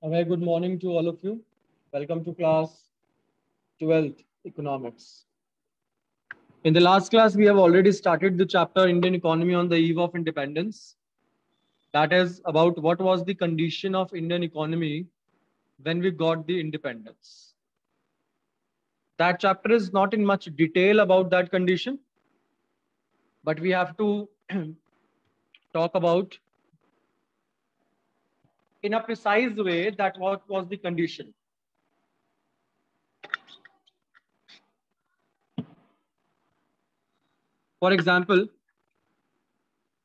A very good morning to all of you. Welcome to class 12th Economics. In the last class, we have already started the chapter Indian Economy on the Eve of Independence. That is about what was the condition of Indian economy when we got the independence. That chapter is not in much detail about that condition, but we have to talk about in a precise way that what was the condition. For example,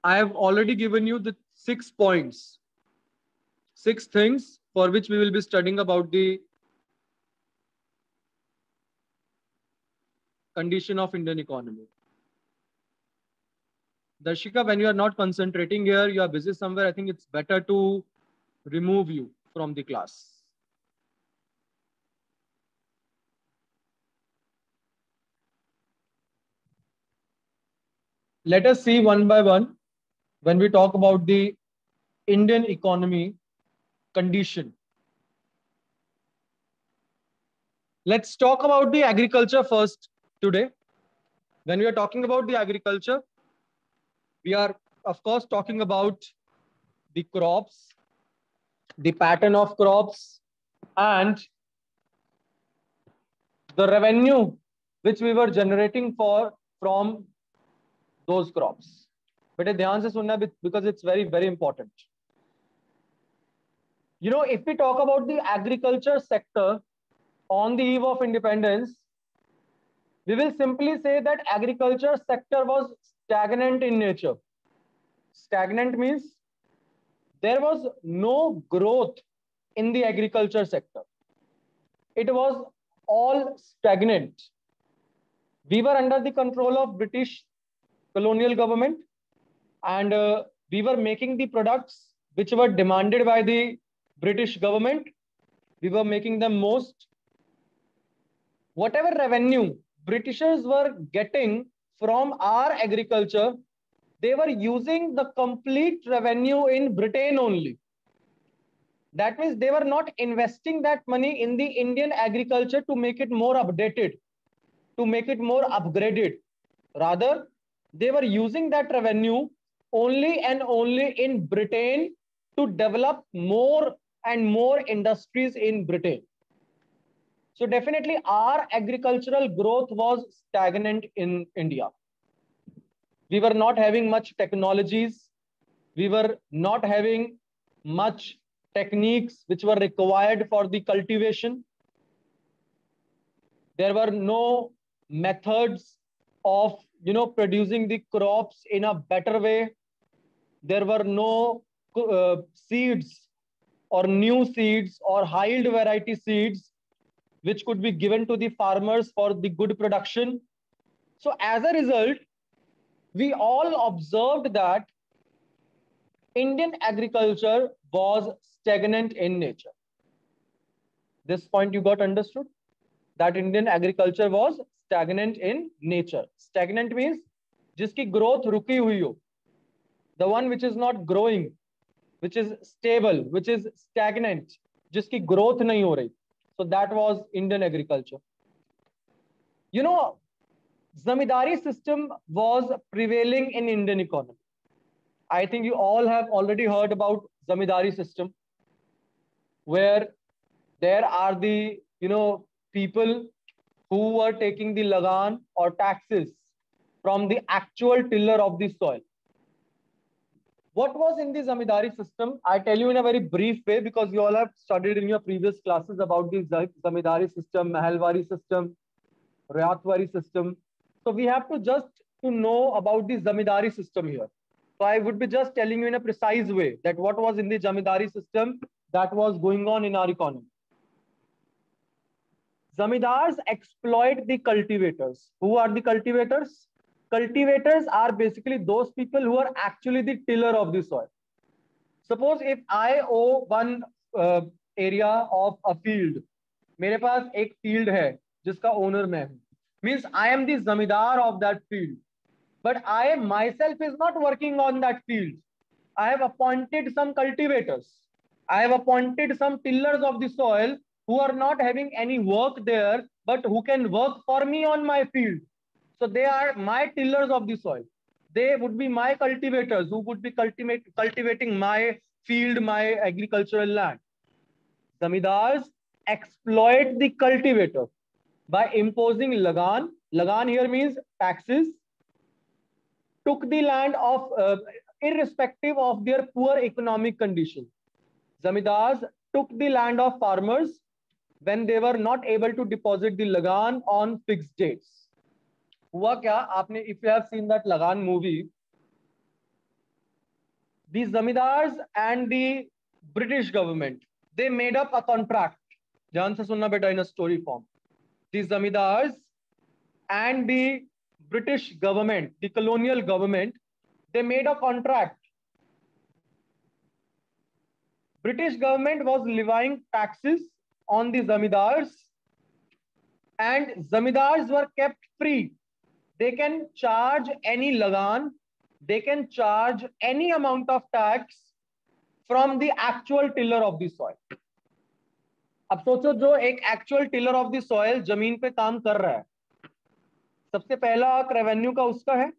I have already given you the 6 points, 6 things for which we will be studying about the condition of Indian economy. Darshika, when you are not concentrating here, you are busy somewhere, I think it's better to remove you from the class. Let us see one by one when we talk about the Indian economy condition. Let's talk about the agriculture first today. When we are talking about the agriculture, we are, of course, talking about the crops, the pattern of crops, and the revenue which we were generating from those crops. But ध्यान से सुनना because it's very, very important. You know, if we talk about the agriculture sector on the eve of independence, we will simply say that agriculture sector was stagnant in nature. Stagnant means there was no growth in the agriculture sector. It was all stagnant. We were under the control of British colonial government, and we were making the products which were demanded by the British government. We were making them most. Whatever revenue Britishers were getting from our agriculture, they were using the complete revenue in Britain only. That means they were not investing that money in the Indian agriculture to make it more updated, to make it more upgraded. Rather, they were using that revenue only and only in Britain to develop more and more industries in Britain. So definitely our agricultural growth was stagnant in India. We were not having much technologies. We were not having much techniques which were required for the cultivation. There were no methods of producing the crops in a better way. There were no seeds or new seeds or high yield variety seeds which could be given to the farmers for the good production. So as a result, we all observed that Indian agriculture was stagnant in nature. This point you got understood? That Indian agriculture was stagnant in nature. Stagnant means jiski growth ruki hui ho. The one which is not growing, which is stable, which is stagnant, jiski growth nahi ho rahi. So that was Indian agriculture. You know, zamindari system was prevailing in Indian economy. I think you all have already heard about zamindari system, where there are the people who were taking the lagan or taxes from the actual tiller of the soil. What was in the zamindari system? I tell you in a very brief way because you all have studied in your previous classes about the zamindari system, mahalwari system, rayatwari system. So we have to just to know about the zamindari system here. So I would be just telling you in a precise way that what was in the zamindari system that was going on in our economy. Zamindars exploit the cultivators. Who are the cultivators? Cultivators are basically those people who are actually the tiller of the soil. Suppose if I owe one area of a field, मेरे पास एक field है जिसका owner मैं हूँ. Means I am the zamindar of that field. But I myself is not working on that field. I have appointed some cultivators. I have appointed some tillers of the soil who are not having any work there, but who can work for me on my field. So they are my tillers of the soil. They would be my cultivators who would be cultivating my field, my agricultural land. Zamindars exploit the cultivator by imposing lagan. Lagan here means taxes. Took the land of irrespective of their poor economic condition. Zamindars took the land of farmers when they were not able to deposit the lagan on fixed dates. हुआ क्या आपने, if you have seen that Lagan movie, the zamindars and the British government, they made up a contract. ध्यान से सुनना बेटा, in a story form. The zamindars and the British government, the colonial government, they made a contract. British government was levying taxes on the zamindars, and zamindars were kept free. They can charge any lagan, they can charge any amount of tax from the actual tiller of the soil. अब सोचो, जो एक actual tiller of the soil जमीन पे काम कर रहा है, सबसे पहला हक रेवेन्यू का उसका है,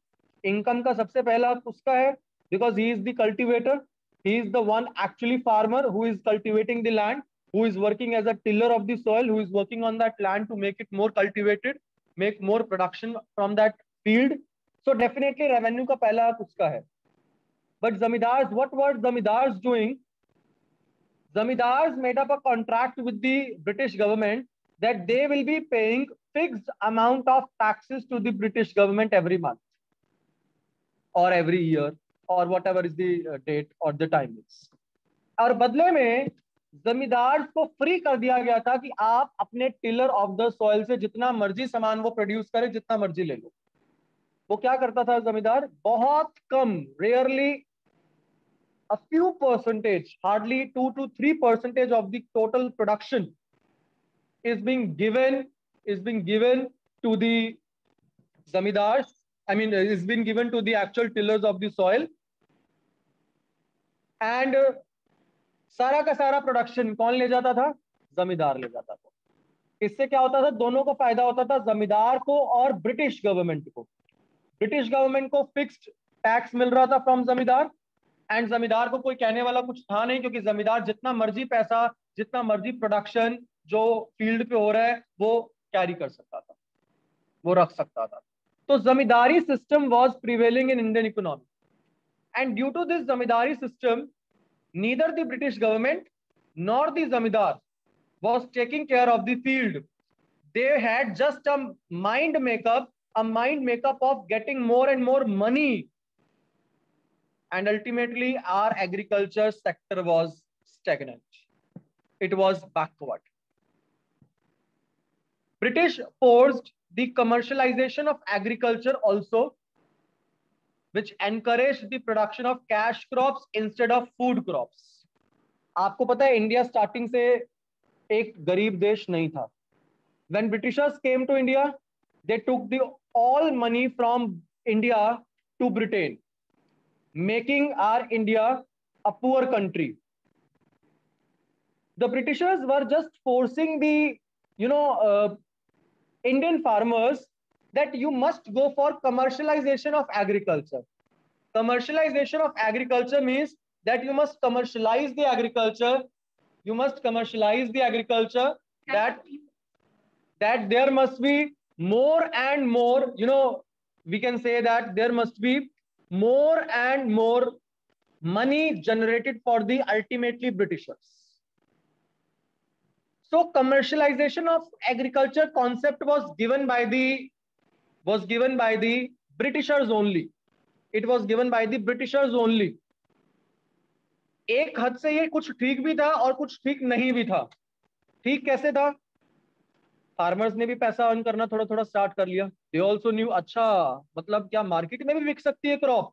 इनकम का सबसे पहला हक उसका है, because he is the cultivator, he is the one actually farmer who is cultivating the land, who is working as a tiller of the soil, who is working on that land to make it more cultivated, make more production from that field. So definitely revenue का पहला हक उसका है. But zamindars, what were zamindars doing? Zamindars made up a contract with the British government that they will be paying fixed amount of taxes to the British government every month or every year or whatever is the date or the time is. और बदले में जमींदार को free कर दिया गया था कि आप अपने टिलर ऑफ द सॉइल से जितना मर्जी सामान वो प्रोड्यूस करे, जितना मर्जी ले लो. वो क्या करता था जमींदार? बहुत कम, rarely a few percentage, hardly 2 to 3% of the total production is being given to the zamindars. I mean, is being given to the actual tillers of the soil. And सारा का सारा प्रोडक्शन कौन ले जाता था? जमींदार ले जाता था. इससे क्या होता था? दोनों को फायदा होता था, जमींदार को और ब्रिटिश गवर्नमेंट को. ब्रिटिश गवर्नमेंट को फिक्स्ड टैक्स मिल रहा था फ्रॉम जमींदार, एंड जमींदार को कोई कहने वाला कुछ था नहीं, क्योंकि जमींदार जितना मर्जी पैसा, जितना मर्जी प्रोडक्शन जो फील्ड पे हो रहा है वो कैरी कर सकता था, वो रख सकता था. तो zamindari system was prevailing in Indian economy, and due to this zamindari system neither the British government nor the zamindar was taking care of the field. They had just a mind makeup of getting more and more money, and ultimately our agriculture sector was stagnant. It was backward. British forced the commercialization of agriculture also, which encouraged the production of cash crops instead of food crops. आपको पता है India starting से एक गरीब देश नहीं था. When Britishers came to India, they took the all money from India to Britain, making our India a poor country. The Britishers were just forcing the Indian farmers that you must go for commercialization of agriculture. Commercialization of agriculture means that you must commercialize the agriculture. You must commercialize the agriculture, that there must be more and more, we can say that there must be more and more money generated for the ultimately Britishers. So commercialization of agriculture concept was given by the Britishers only. It was given by the Britishers only. एक हद से ये कुछ ठीक भी था और कुछ ठीक नहीं भी था. ठीक कैसे था? फार्मर्स ने भी पैसा अर्न करना थोड़ा थोड़ा स्टार्ट कर लिया. दे ऑल्सो न्यू, अच्छा मतलब क्या मार्केट में भी बिक सकती है क्रॉप,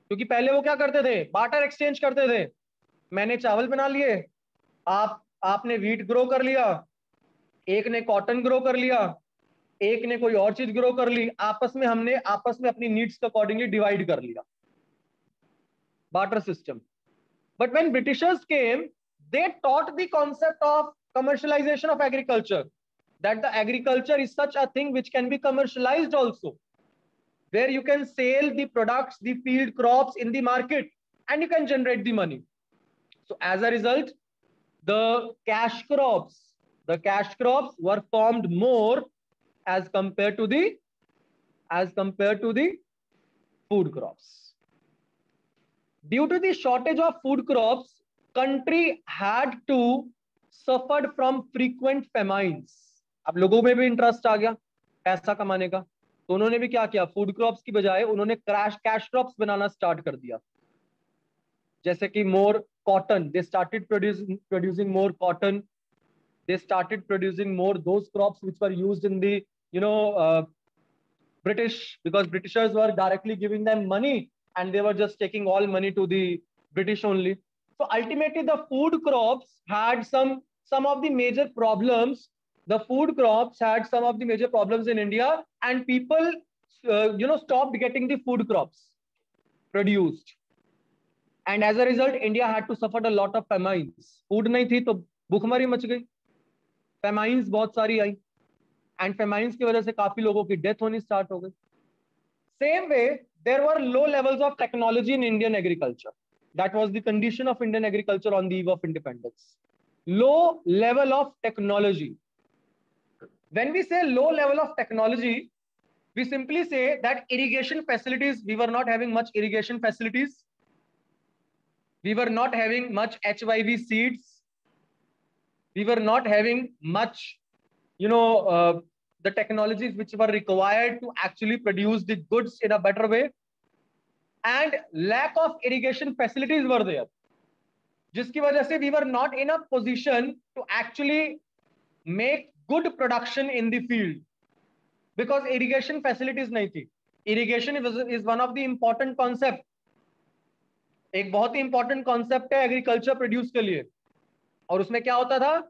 क्योंकि पहले वो क्या करते थे? बार्टर एक्सचेंज करते थे. मैंने चावल बना लिए, आपने व्हीट ग्रो कर लिया, एक ने कॉटन ग्रो कर लिया, एक ने कोई और चीज ग्रो कर ली, हमने आपस में अपनी नीड्स के अकॉर्डिंगली डिवाइड कर लिया. Barter system. But when Britishers came, they taught the concept of commercialization of agriculture, that the agriculture is such a thing which can be commercialized also, where you can sell the products, the field crops in the market, and you can generate the money. So as a result, the cash crops, were formed more as compared to the food crops. Due to the shortage of food crops, country had to suffered from frequent famines. अब लोगों में भी interest आ गया पैसा कमाने का, तो उन्होंने भी क्या किया, फूड क्रॉप्स की बजाय उन्होंने कैश क्रॉप्स बनाना स्टार्ट कर दिया. जैसे कि more cotton, they started producing more cotton, they started producing more those crops which were used in the British, because Britishers were directly giving them money and they were just taking all money to the British only. So ultimately the food crops had some of the major problems. The food crops had some of the major problems in India, and people stopped getting the food crops produced, and as a result India had to suffer a lot of famines. Food नहीं थी तो भूखमरी much गई, famines बहुत सारी आई, and famines की वजह से काफी लोगों की डेथ होनी स्टार्ट हो गई. Same way there were low levels of technology in Indian agriculture. That was the condition of Indian agriculture on the eve of independence. Low level of technology. When we say low level of technology, we simply say that irrigation facilities, we were not having much irrigation facilities. We were not having much HYV seeds. We were not having much, the technologies which were required to actually produce the goods in a better way, and lack of irrigation facilities were there, जिसकी वजह से we were not in a position to actually make good production in the field, because irrigation facilities नहीं थी. Irrigation is one of the important concept, एक बहुत ही important concept है agriculture produce के लिए. और उसमें क्या होता था,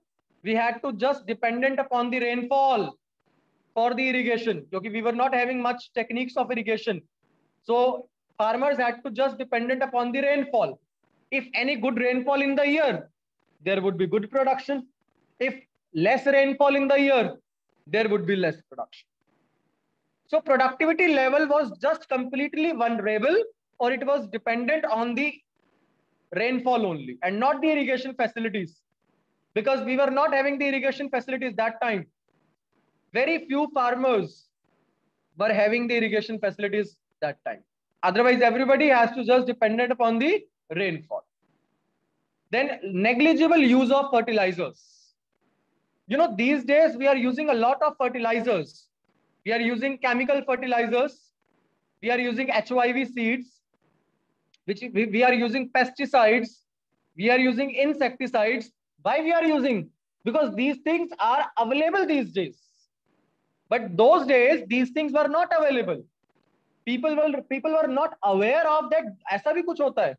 we had to just dependent upon the rainfall for the irrigation, क्योंकि we were not having much techniques of irrigation, so farmers had to just dependent upon the rainfall. If any good rainfall in the year, there would be good production. If less rainfall in the year, there would be less production. So productivity level was just completely vulnerable, or it was dependent on the rainfall only and not the irrigation facilities, because we were not having the irrigation facilities that time. Very few farmers were having the irrigation facilities that time. Otherwise, everybody has to just dependent upon the rainfall. Then negligible use of fertilizers. These days we are using a lot of fertilizers. We are using chemical fertilizers. We are using HYV seeds, which we are using pesticides. We are using insecticides. Why we are using? Because these things are available these days. But those days, these things were not available. People were not aware of that. ऐसा भी कुछ होता है.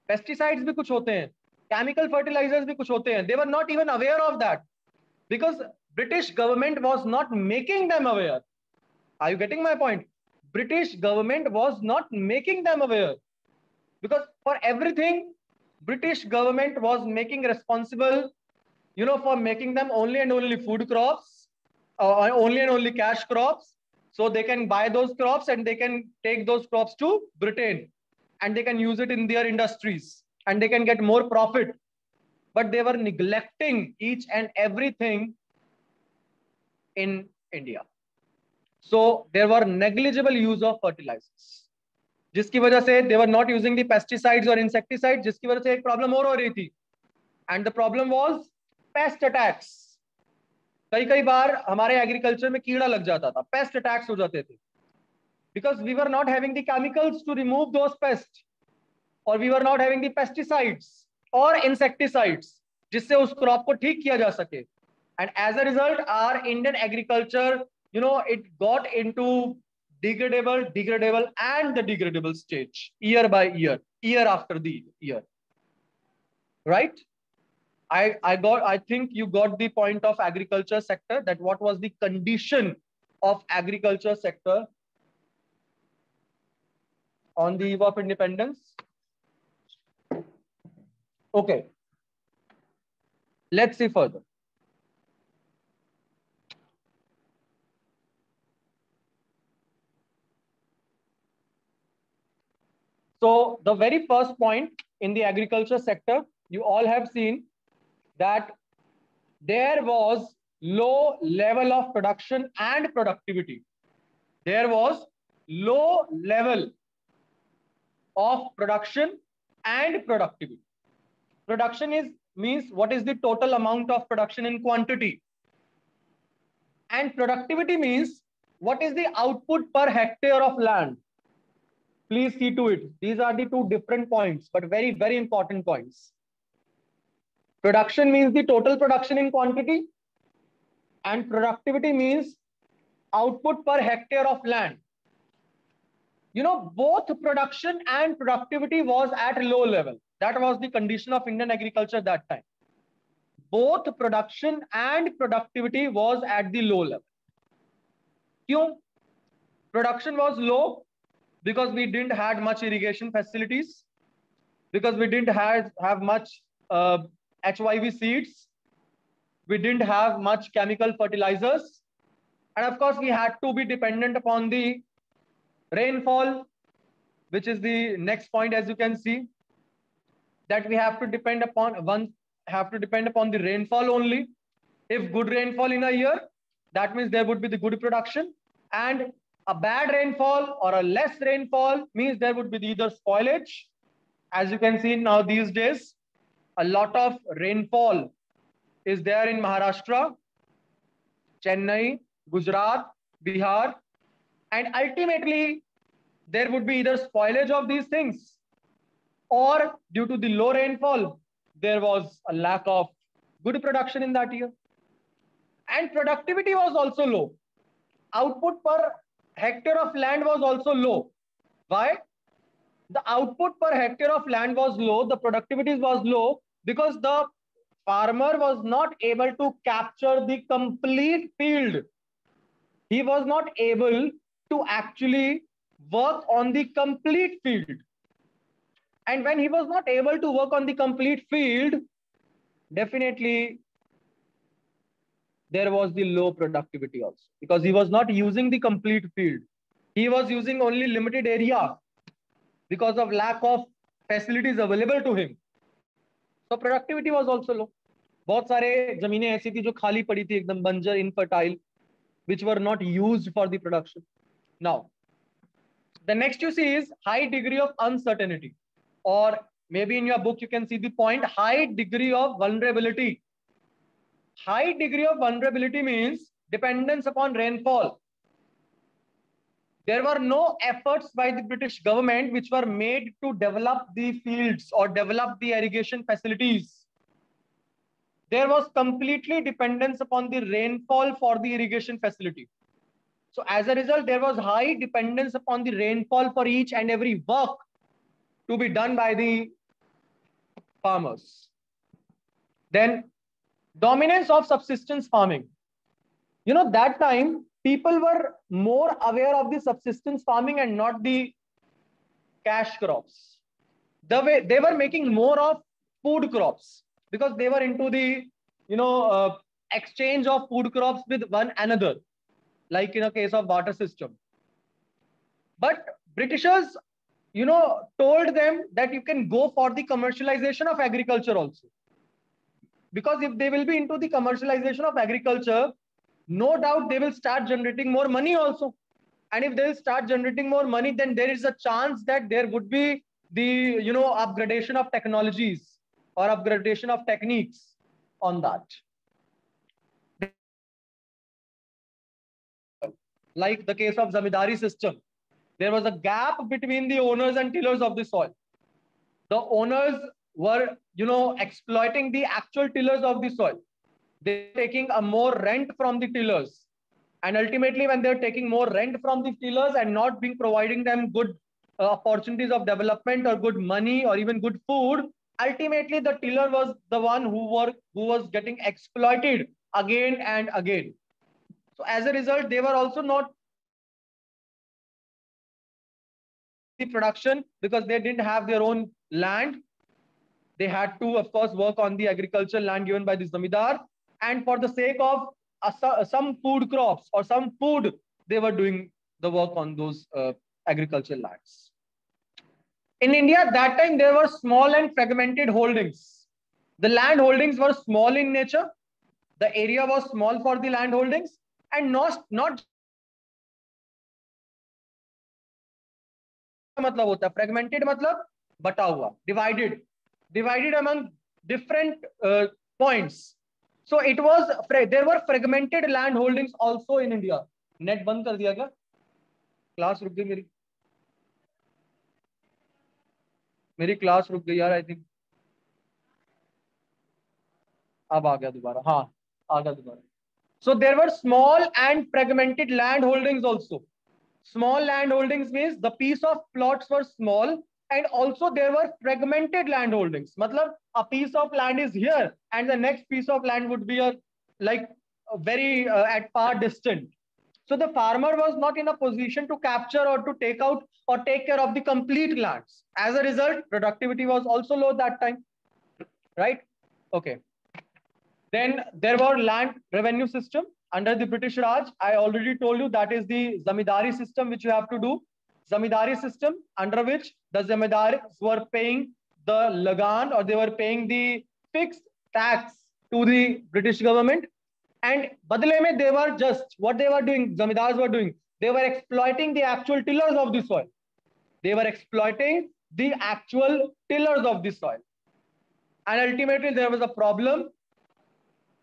Pesticides भी कुछ होते हैं. Chemical fertilizers भी कुछ होते हैं. They were not even aware of that, because British government was not making them aware. Are you getting my point? British government was not making them aware, because for everything, British government was making responsible, for making them only and only food crops, only and only cash crops. So they can buy those crops and they can take those crops to Britain and they can use it in their industries and they can get more profit. But they were neglecting each and everything in India. So there were negligible use of fertilizers, जिसकी वजह से they were not using the pesticides or insecticides, जिसकी वजह से एक problem और हो रही थी. And the problem was pest attacks. कई बार हमारे एग्रीकल्चर में कीड़ा लग जाता था, पेस्ट अटैक्स हो जाते थे, because we were not having the chemicals to remove those pests, or we were not having the pesticides or insecticides जिससे उस क्रॉप को ठीक किया जा सके. And as a result, our Indian agriculture, it got into degradable and the degradable stage year by year, year after the year. Right? I think you got the point of agriculture sector, that what was the condition of agriculture sector on the eve of independence. Okay. Let's see further. So the very first point in the agriculture sector, you all have seen that there was low level of production and productivity. There was low level of production and productivity. Production is means what is the total amount of production in quantity, and productivity means what is the output per hectare of land. Please see to it. These are the two different points, but very, very important points. Production means the total production in quantity, and productivity means output per hectare of land. You know, both production and productivity was at low level. That was the condition of Indian agriculture that time. Both production and productivity was at the low level. Kyun? Production was low because we didn't had much irrigation facilities, because we didn't have much HYV seeds, we didn't have much chemical fertilizers, and of course we had to be dependent upon the rainfall, which is the next point. As you can see, that we have to depend upon the rainfall only. If good rainfall in a year, that means there would be the good production, and a bad rainfall or a less rainfall means there would be either spoilage. As you can see now these days, a lot of rainfall is there in Maharashtra, Chennai, Gujarat, Bihar, and ultimately there would be either spoilage of these things, or due to the low rainfall, there was a lack of good production in that year. And productivity was also low. Output per hectare of land was also low. Why? The output per hectare of land was low, the productivity was low, because the farmer was not able to capture the complete field. He was not able to actually work on the complete field. And when he was not able to work on the complete field, definitely there was the low productivity also, because he was not using the complete field. He was using only limited area because of lack of facilities available to him. So productivity was also low. बहुत सारे जमीनें ऐसी थी जो खाली पड़ी थी, एकदम बंजर, infertile, which were not used for the production. Now, the next you see is high degree of uncertainty, or maybe in your book you can see the point high degree of vulnerability. High degree of vulnerability means dependence upon rainfall. There were no efforts by the British government which were made to develop the fields or develop the irrigation facilities. There was completely dependence upon the rainfall for the irrigation facility. So as a result, there was high dependence upon the rainfall for each and every work to be done by the farmers. Then dominance of subsistence farming. You know, that time people were more aware of the subsistence farming and not the cash crops. The way they were making more of food crops, because they were into the exchange of food crops with one another, like in a case of barter system. But Britishers, told them that you can go for the commercialization of agriculture also. Because if they will be into the commercialization of agriculture, no doubt they will start generating more money also. And if they will start generating more money, then there is a chance that there would be the upgradation of technologies or upgradation of techniques on that. Like the case of Zamindari system, there was a gap between the owners and tillers of the soil. The owners were, exploiting the actual tillers of the soil. They're taking a more rent from the tillers. And ultimately, when they're taking more rent from the tillers and not being providing them good opportunities of development or good money or even good food, ultimately the tiller was the one who was getting exploited again and again. So as a result, they were also not the production because they didn't have their own land. they had to, of course, work on the agricultural land given by the zamindar, and for the sake of some food crops or some food, they were doing the work on those agricultural lands. In India, at that time, there were small and fragmented holdings. The land holdings were small in nature. The area was small for the land holdings, and not मतलब होता है fragmented मतलब बटा हुआ, divided among different points. So it was, there were fragmented land holdings also in India. Net बंद कर दिया क्या? क्लास रुक गई मेरी क्लास रुक गई यार, आई थिंक अब आ गया दोबारा, हाँ आ गया दोबारा. So there were small and fragmented land holdings also. Small land holdings means the piece of plots were small, and also there were fragmented land holdings. Matlab, a piece of land is here and the next piece of land would be very at far distant. So the farmer was not in a position to capture or to take out or take care of the complete lands. As a result, productivity was also low that time, right? Okay. Then there were land revenue system under the British Raj. I already told you that is the zamindari system which you have to do. Zamindari system under which the zamindars were paying the lagan, or they were paying the fixed tax to the British government. And badle mein they were just, what they were doing, zamindars were doing, they were exploiting the actual tillers of the soil. They were exploiting the actual tillers of the soil. And ultimately there was a problem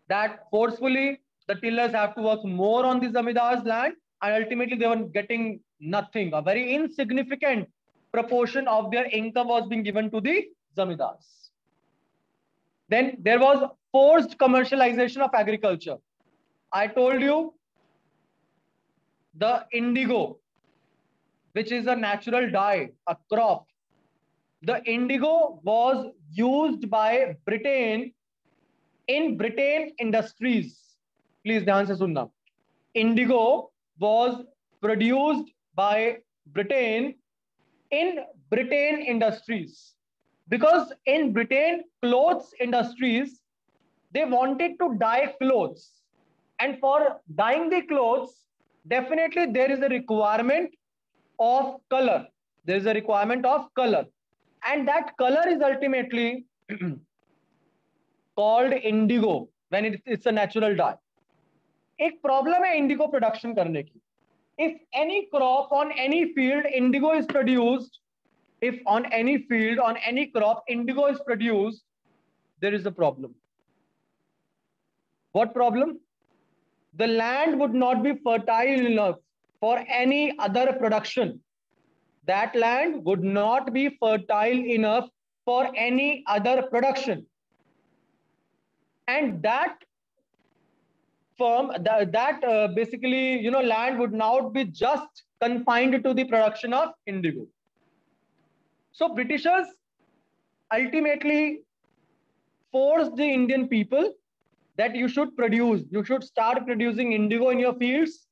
that forcefully the tillers have to work more on the zamindar's land, and ultimately they were getting nothing. A very insignificant proportion of their income was being given to the zamindars. Then there was forced commercialization of agriculture. I told you the indigo, which is a natural dye, a crop. The indigo was used by Britain in Britain industries. Please ध्यान से सुनना. Indigo was produced by Britain in Britain industries, because in Britain clothes industries, they wanted to dye clothes, and for dyeing the clothes, definitely there is a requirement of color. There is a requirement of color, and that color is ultimately called indigo when it's a natural dye. एक problem है indigo production करने की. If any crop on any field indigo is produced, if on any field on any crop indigo is produced, there is a problem. What problem? The land would not be fertile enough for any other production. That land would not be fertile enough for any other production. And that basically, land would not be just confined to the production of indigo. So Britishers ultimately forced the Indian people that you should start producing indigo in your fields.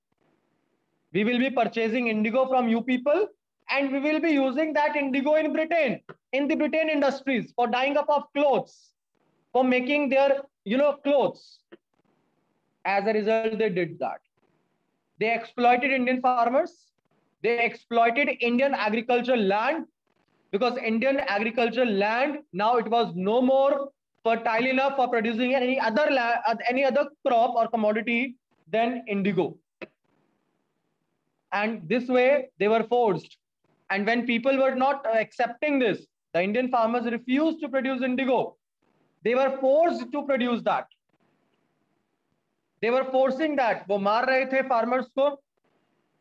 We will be purchasing indigo from you people, and we will be using that indigo in Britain, in the Britain industries, for dyeing up of clothes, for making their, clothes. As a result, they did that. They exploited Indian farmers. They exploited Indian agricultural land, because Indian agricultural land, now it was no more fertile enough for producing any other crop or commodity than indigo. And this way they were forced. And when people were not accepting this, the Indian farmers refused to produce indigo. They were forced to produce that. They were forcing that. वो मार रहे थे farmers को,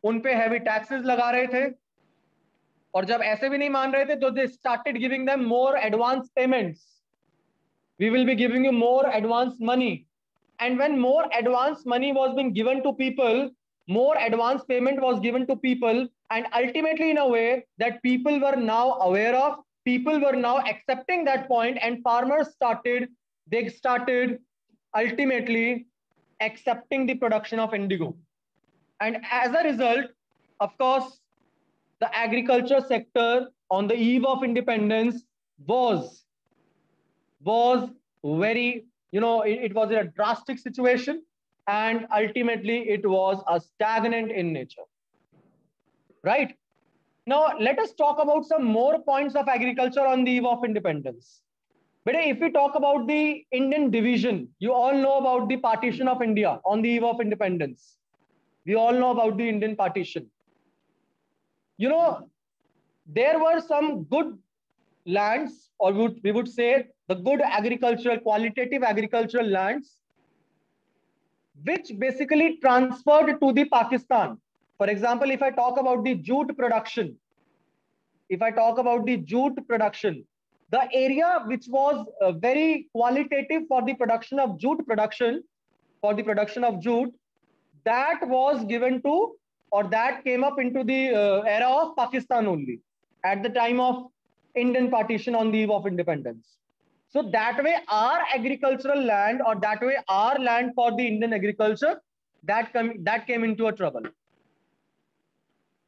उन पे heavy taxes लगा रहे थे, और जब ऐसे भी नहीं मान रहे थे, तो they started giving them more advance payments. We will be giving you more advance money. And when more advance money was being given to people, more advance payment was given to people, and ultimately in a way that people were now aware of, people were now accepting that point, and farmers started ultimately accepting the production of indigo. And as a result, of course, the agriculture sector on the eve of independence was was very, it was a drastic situation, and ultimately it was a stagnant in nature, right? Now, let us talk about some more points of agriculture on the eve of independence. But if we talk about the Indian division, you all know about the partition of India on the eve of independence. We all know about the Indian partition. There were some good lands, or we would say the good agricultural, qualitative agricultural lands, which basically transferred to the Pakistan. For example, if I talk about the jute production, the area which was very qualitative for the production of jute, that was given to, or that came up into the era of Pakistan only at the time of Indian partition on the eve of independence. So that way our agricultural land, or that way our land for the Indian agriculture, that came into a trouble.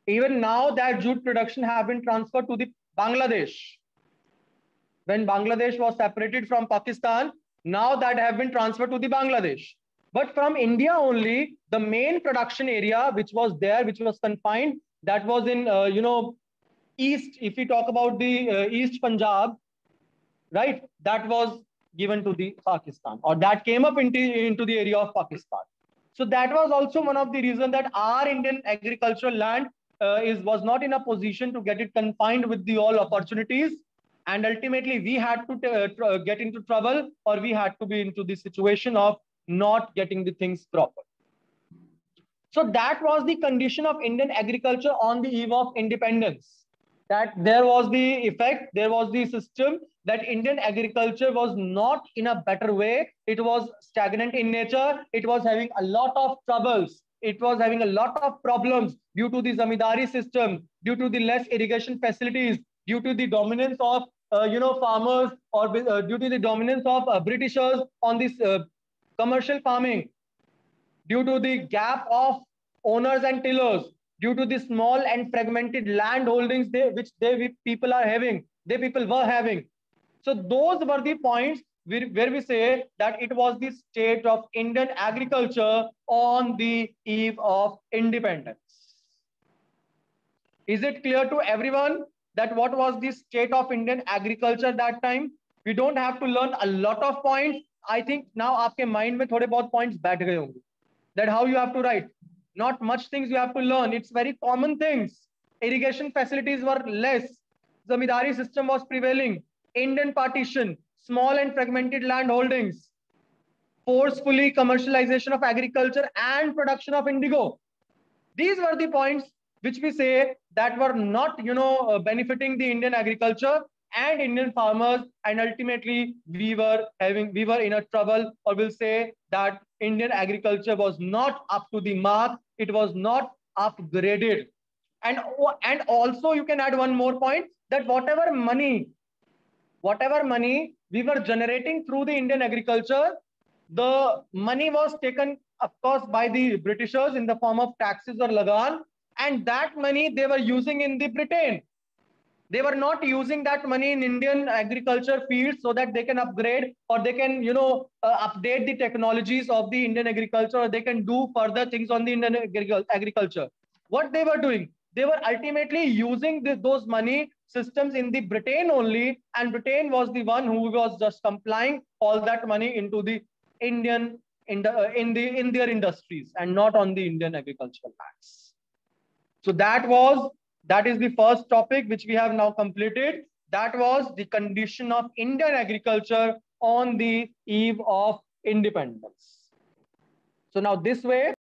Even now that jute production have been transferred to the Bangladesh. When Bangladesh was separated from Pakistan, now that have been transferred to the Bangladesh. But from India only, the main production area which was there, which was confined, that was in, East, if we talk about the East Punjab, right, that was given to the Pakistan, or that came up into the area of Pakistan. So that was also one of the reasons that our Indian agricultural land was not in a position to get it confined with the all opportunities, and ultimately we had to get into trouble, or we had to be into the situation of not getting the things proper. So that was the condition of Indian agriculture on the eve of independence. That there was the effect, there was the system, that Indian agriculture was not in a better way. It was stagnant in nature. It was having a lot of troubles. It was having a lot of problems due to the zamindari system, due to the less irrigation facilities, due to the dominance of farmers, or due to the dominance of Britishers on this commercial farming, due to the gap of owners and tillers, due to the small and fragmented land holdings which people were having. So those were the points where we say that it was the state of Indian agriculture on the eve of independence. Is it clear to everyone that what was the state of Indian agriculture that time? We don't have to learn a lot of points. I think now आपके mind में थोड़े बहुत points बैठ गए होंगे. That how you have to write. Not much things you have to learn. It's very common things. Irrigation facilities were less. Zamindari system was prevailing. Indian partition, small and fragmented land holdings, forcefully commercialization of agriculture and production of indigo. These were the points which we say that were not, benefiting the Indian agriculture and Indian farmers, and ultimately we were in a trouble, or we'll say that Indian agriculture was not up to the mark. It was not upgraded. And also you can add one more point, that whatever money we were generating through the Indian agriculture, the money was taken, of course, by the Britishers in the form of taxes or lagan, and that money they were using in the Britain. They were not using that money in Indian agriculture fields so that they can upgrade, or they can, update the technologies of the Indian agriculture, or they can do further things on the Indian agriculture. What they were doing, they were ultimately using those money systems in the Britain only, and Britain was the one who was just supplying all that money into the Indian in their industries, and not on the Indian agricultural lands. So that is the first topic which we have now completed. That was the condition of Indian agriculture on the eve of independence. So now this way